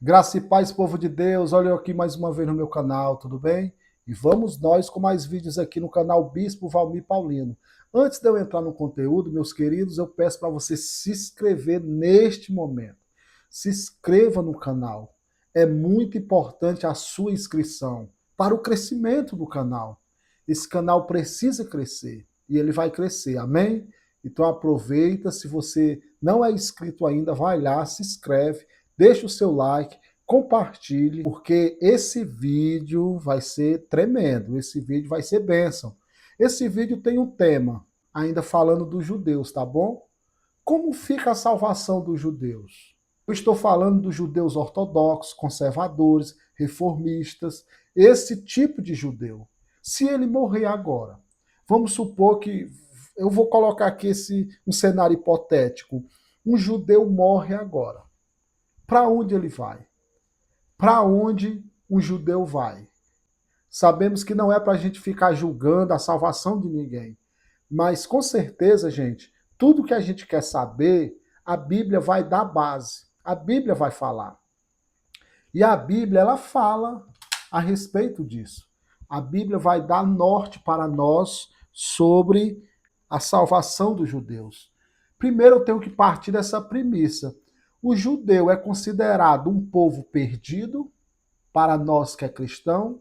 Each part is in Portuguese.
Graça e paz, povo de Deus. Olha eu aqui mais uma vez no meu canal, tudo bem? E vamos nós com mais vídeos aqui no canal Bispo Valmir Paulino. Antes de eu entrar no conteúdo, meus queridos, eu peço para você se inscrever neste momento. Se inscreva no canal. É muito importante a sua inscrição para o crescimento do canal. Esse canal precisa crescer e ele vai crescer, amém? Então aproveita, se você não é inscrito ainda, vai lá, se inscreve, deixa o seu like, compartilhe, porque esse vídeo vai ser tremendo, esse vídeo vai ser bênção. Esse vídeo tem um tema, ainda falando dos judeus, tá bom? Como fica a salvação dos judeus? Eu estou falando dos judeus ortodoxos, conservadores, reformistas, esse tipo de judeu. Se ele morrer agora, vamos supor que, eu vou colocar aqui um cenário hipotético, um judeu morre agora. Para onde ele vai? Para onde um judeu vai? Sabemos que não é para a gente ficar julgando a salvação de ninguém, mas com certeza, gente, tudo que a gente quer saber, a Bíblia vai dar base, a Bíblia vai falar. E a Bíblia, ela fala a respeito disso. A Bíblia vai dar norte para nós sobre a salvação dos judeus. Primeiro eu tenho que partir dessa premissa. O judeu é considerado um povo perdido, para nós que é cristão.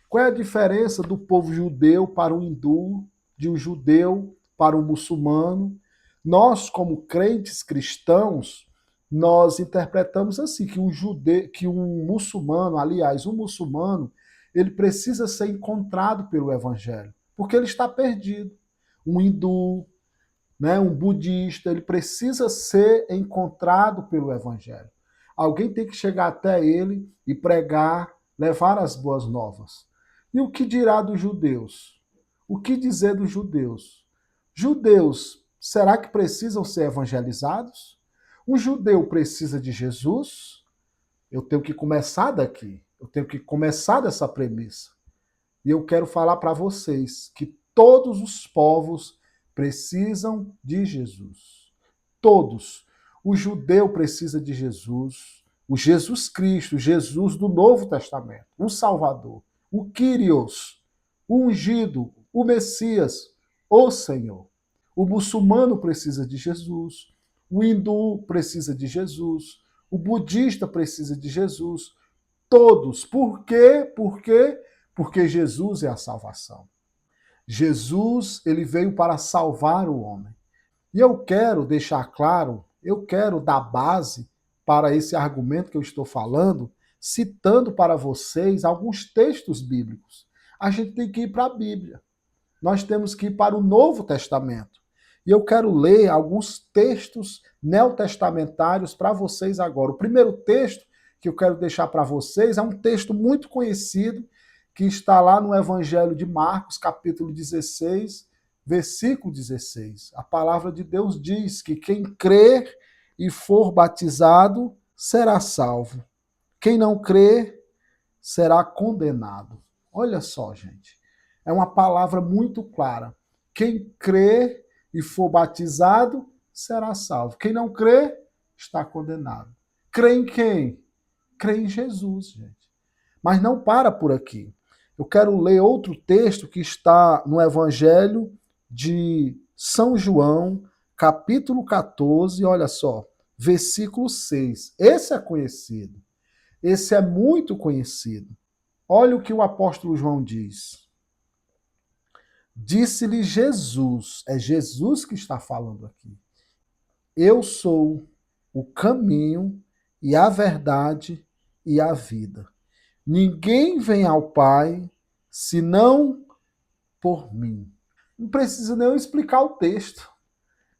Qual é a diferença do povo judeu para o hindu, de um judeu para um muçulmano? Nós, como crentes cristãos, nós interpretamos assim, que um judeu, que um muçulmano, aliás, um muçulmano, ele precisa ser encontrado pelo evangelho, porque ele está perdido. Um hindu, né, um budista, ele precisa ser encontrado pelo evangelho. Alguém tem que chegar até ele e pregar, levar as boas novas. E o que dirá dos judeus? O que dizer dos judeus? Judeus, será que precisam ser evangelizados? Um judeu precisa de Jesus? Eu tenho que começar daqui. Eu tenho que começar dessa premissa. E eu quero falar para vocês que todos os povos precisam de Jesus. Todos. O judeu precisa de Jesus, o Jesus Cristo, Jesus do Novo Testamento, o Salvador, o Kyrios, o ungido, o Messias, o Senhor. O muçulmano precisa de Jesus, o hindu precisa de Jesus, o budista precisa de Jesus. Todos. Por quê? Porque Jesus é a salvação. Jesus, ele veio para salvar o homem. E eu quero deixar claro, eu quero dar base para esse argumento que eu estou falando, citando para vocês alguns textos bíblicos. A gente tem que ir para a Bíblia. Nós temos que ir para o Novo Testamento. E eu quero ler alguns textos neotestamentários para vocês agora. O primeiro texto que eu quero deixar para vocês é um texto muito conhecido, que está lá no Evangelho de Marcos, capítulo 16, versículo 16. A palavra de Deus diz que quem crer e for batizado será salvo. Quem não crer será condenado. Olha só, gente. É uma palavra muito clara. Quem crer e for batizado será salvo. Quem não crer está condenado. Crê em quem? Crê em Jesus, gente. Mas não para por aqui. Eu quero ler outro texto que está no Evangelho de São João, capítulo 14, olha só, versículo 6. Esse é conhecido. Esse é muito conhecido. Olha o que o apóstolo João diz. Disse-lhe Jesus, é Jesus que está falando aqui. Eu sou o caminho e a verdade e a vida. Ninguém vem ao Pai senão por mim. Não precisa nem eu explicar o texto,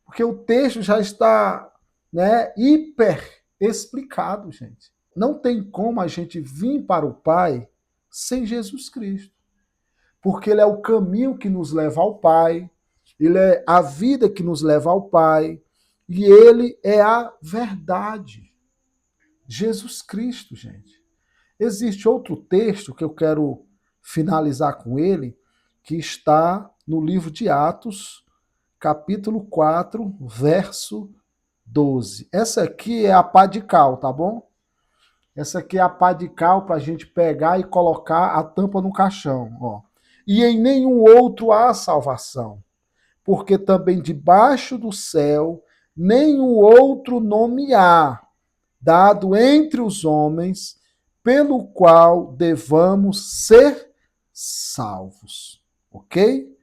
porque o texto já está, né, hiper explicado, gente. Não tem como a gente vir para o Pai sem Jesus Cristo, porque ele é o caminho que nos leva ao Pai, ele é a vida que nos leva ao Pai, e ele é a verdade. Jesus Cristo, gente. Existe outro texto que eu quero finalizar com ele, que está no livro de Atos, capítulo 4, verso 12. Essa aqui é a pá de cal, tá bom? Essa aqui é a pá de cal para a gente pegar e colocar a tampa no caixão. Ó. E em nenhum outro há salvação, porque também debaixo do céu nenhum outro nome há, dado entre os homens, pelo qual devamos ser salvos. Ok?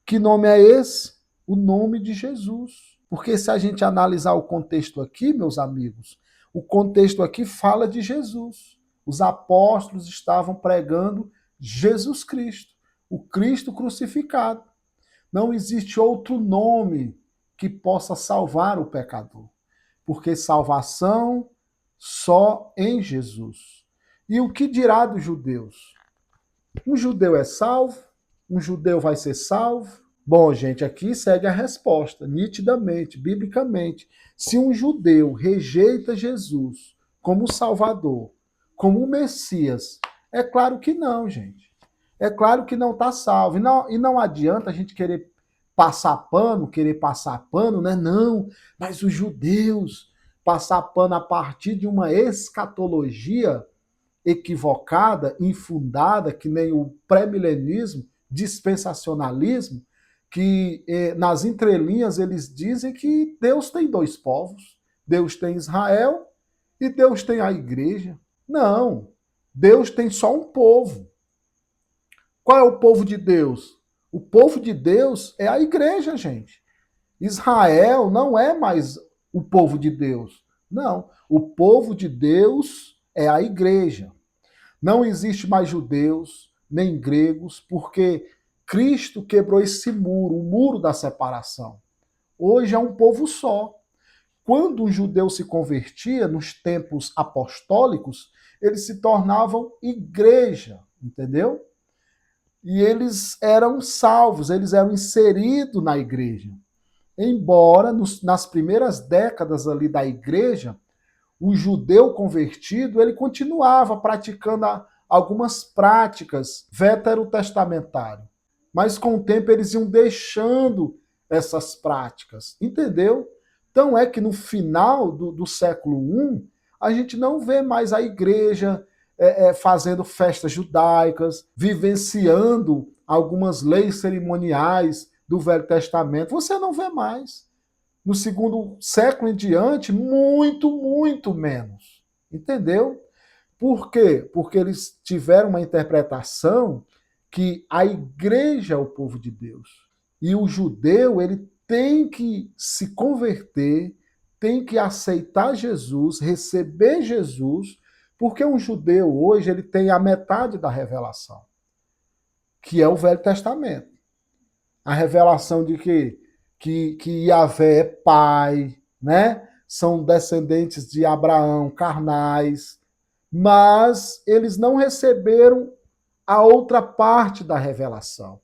Que nome é esse? O nome de Jesus. Porque se a gente analisar o contexto aqui, meus amigos, o contexto aqui fala de Jesus. Os apóstolos estavam pregando Jesus Cristo, o Cristo crucificado. Não existe outro nome que possa salvar o pecador, porque salvação só em Jesus. E o que dirá dos judeus? Um judeu é salvo? Um judeu vai ser salvo? Bom, gente, aqui segue a resposta, nitidamente, biblicamente. Se um judeu rejeita Jesus como Salvador, como o Messias, é claro que não, gente. É claro que não está salvo. E não adianta a gente querer passar pano, né? Não, mas os judeus passar pano a partir de uma escatologia equivocada, infundada, que nem o pré-milenismo, dispensacionalismo, que nas entrelinhas eles dizem que Deus tem dois povos. Deus tem Israel e Deus tem a igreja. Não, Deus tem só um povo. Qual é o povo de Deus? O povo de Deus é a igreja, gente. Israel não é mais o povo de Deus. Não, o povo de Deus é a igreja. Não existe mais judeus, nem gregos, porque Cristo quebrou esse muro, o muro da separação. Hoje é um povo só. Quando um judeu se convertia nos tempos apostólicos, eles se tornavam igreja, entendeu? E eles eram salvos, eles eram inseridos na igreja. Embora nas primeiras décadas ali da igreja, o judeu convertido, ele continuava praticando algumas práticas veterotestamentárias. Mas com o tempo eles iam deixando essas práticas, entendeu? Então é que no final do século I, a gente não vê mais a igreja fazendo festas judaicas, vivenciando algumas leis cerimoniais do Velho Testamento. Você não vê mais. No segundo século em diante, muito, muito menos. Entendeu? Por quê? Porque eles tiveram uma interpretação que a igreja é o povo de Deus. E o judeu, ele tem que se converter, tem que aceitar Jesus, receber Jesus, porque um judeu hoje ele tem a metade da revelação, que é o Velho Testamento. A revelação de que Yahvé é pai, né? São descendentes de Abraão, carnais, mas eles não receberam a outra parte da revelação,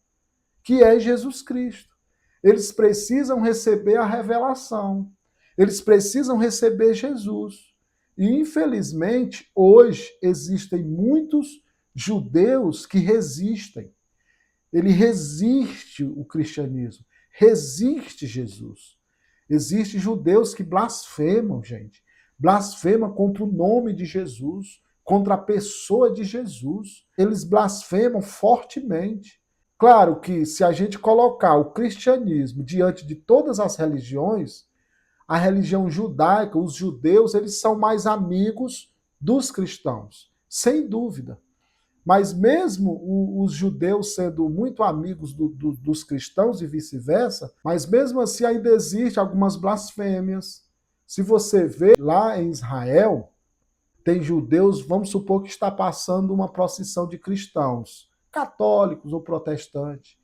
que é Jesus Cristo. Eles precisam receber a revelação. Eles precisam receber Jesus. E, infelizmente, hoje existem muitos judeus que resistem. Ele resiste o cristianismo, resiste Jesus. Existem judeus que blasfemam, gente. Blasfemam contra o nome de Jesus, contra a pessoa de Jesus. Eles blasfemam fortemente. Claro que se a gente colocar o cristianismo diante de todas as religiões, a religião judaica, os judeus, eles são mais amigos dos cristãos, sem dúvida. Mas mesmo os judeus sendo muito amigos dos cristãos e vice-versa, mas mesmo assim ainda existem algumas blasfêmias. Se você vê lá em Israel, tem judeus, vamos supor que está passando uma procissão de cristãos, católicos ou protestantes,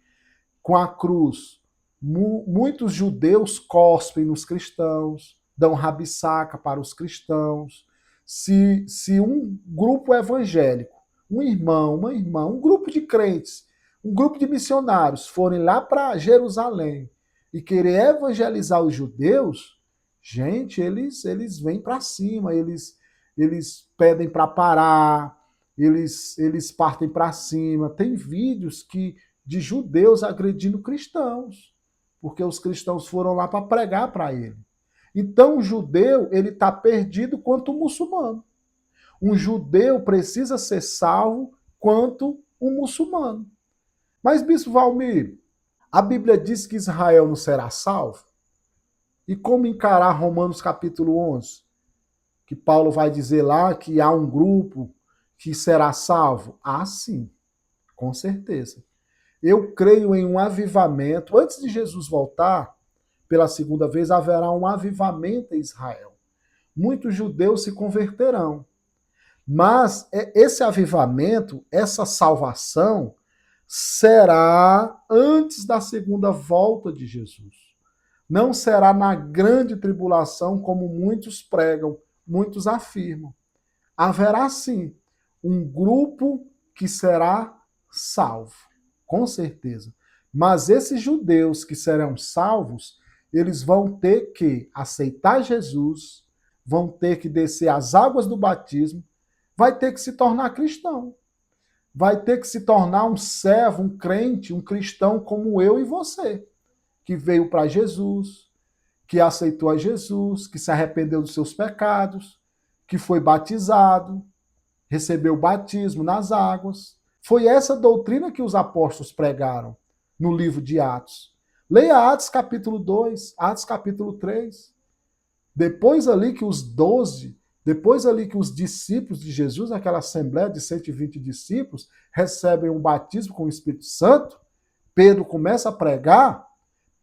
com a cruz. Muitos judeus cospem nos cristãos, dão rabisaca para os cristãos. Se um grupo evangélico, um irmão, uma irmã, um grupo de crentes, um grupo de missionários forem lá para Jerusalém e querer evangelizar os judeus, gente, eles vêm para cima, eles pedem para parar, eles partem para cima. Tem vídeos de judeus agredindo cristãos, porque os cristãos foram lá para pregar para ele. Então o judeu ele está perdido quanto o muçulmano. Um judeu precisa ser salvo quanto um muçulmano. Mas, Bispo Valmir, a Bíblia diz que Israel não será salvo? E como encarar Romanos capítulo 11? Que Paulo vai dizer lá que há um grupo que será salvo? Ah, sim, com certeza. Eu creio em um avivamento. Antes de Jesus voltar, pela segunda vez, haverá um avivamento em Israel. Muitos judeus se converterão. Mas esse avivamento, essa salvação, será antes da segunda volta de Jesus. Não será na grande tribulação, como muitos pregam, muitos afirmam. Haverá sim um grupo que será salvo, com certeza. Mas esses judeus que serão salvos, eles vão ter que aceitar Jesus, vão ter que descer as águas do batismo, vai ter que se tornar cristão, vai ter que se tornar um servo, um crente, um cristão como eu e você, que veio para Jesus, que aceitou a Jesus, que se arrependeu dos seus pecados, que foi batizado, recebeu o batismo nas águas. Foi essa doutrina que os apóstolos pregaram no livro de Atos. Leia Atos capítulo 2, Atos capítulo 3. Depois ali que os 12, depois ali que os discípulos de Jesus, aquela assembleia de 120 discípulos, recebem um batismo com o Espírito Santo, Pedro começa a pregar,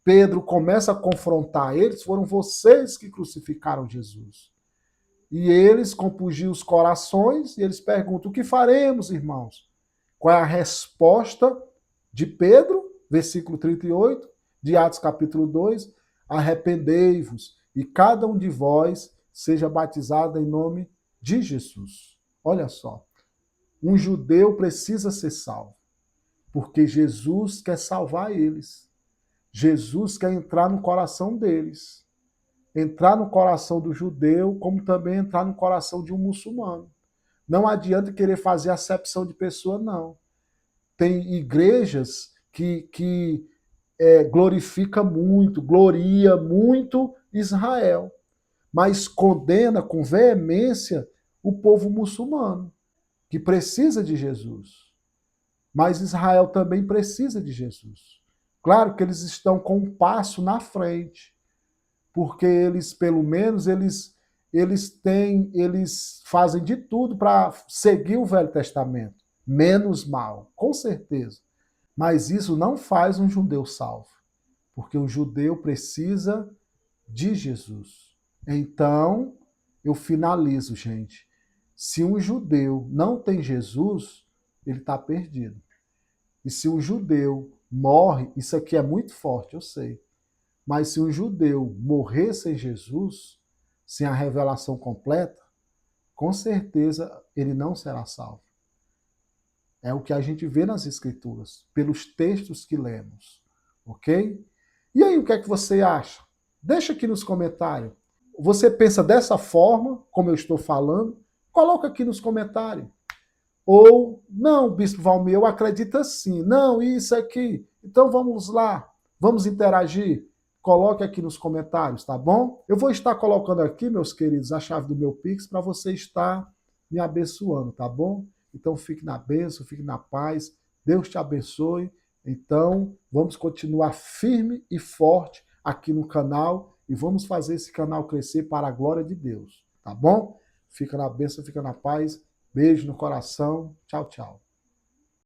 Pedro começa a confrontar eles, foram vocês que crucificaram Jesus. E eles compungiam os corações e eles perguntam, o que faremos, irmãos? Qual é a resposta de Pedro, versículo 38, de Atos capítulo 2? Arrependei-vos e cada um de vós seja batizado em nome de Jesus. Olha só, um judeu precisa ser salvo, porque Jesus quer salvar eles. Jesus quer entrar no coração deles. Entrar no coração do judeu, como também entrar no coração de um muçulmano. Não adianta querer fazer acepção de pessoa, não. Tem igrejas que glorifica muito, gloria muito Israel, mas condena com veemência o povo muçulmano, que precisa de Jesus. Mas Israel também precisa de Jesus. Claro que eles estão com um passo na frente, porque eles, pelo menos, eles fazem de tudo para seguir o Velho Testamento. Menos mal, com certeza. Mas isso não faz um judeu salvo, porque o judeu precisa de Jesus. Então, eu finalizo, gente. Se um judeu não tem Jesus, ele está perdido. E se um judeu morre, isso aqui é muito forte, eu sei. Mas se um judeu morrer sem Jesus, sem a revelação completa, com certeza ele não será salvo. É o que a gente vê nas Escrituras, pelos textos que lemos. Ok? E aí, o que é que você acha? Deixa aqui nos comentários. Você pensa dessa forma, como eu estou falando? Coloca aqui nos comentários. Ou, não, Bispo Valmir, eu acredito assim. Não, isso aqui. Então vamos lá, vamos interagir. Coloque aqui nos comentários, tá bom? Eu vou estar colocando aqui, meus queridos, a chave do meu Pix para você estar me abençoando, tá bom? Então fique na bênção, fique na paz. Deus te abençoe. Então, vamos continuar firme e forte aqui no canal e vamos fazer esse canal crescer para a glória de Deus, tá bom? Fica na bênção, fica na paz. Beijo no coração. Tchau, tchau.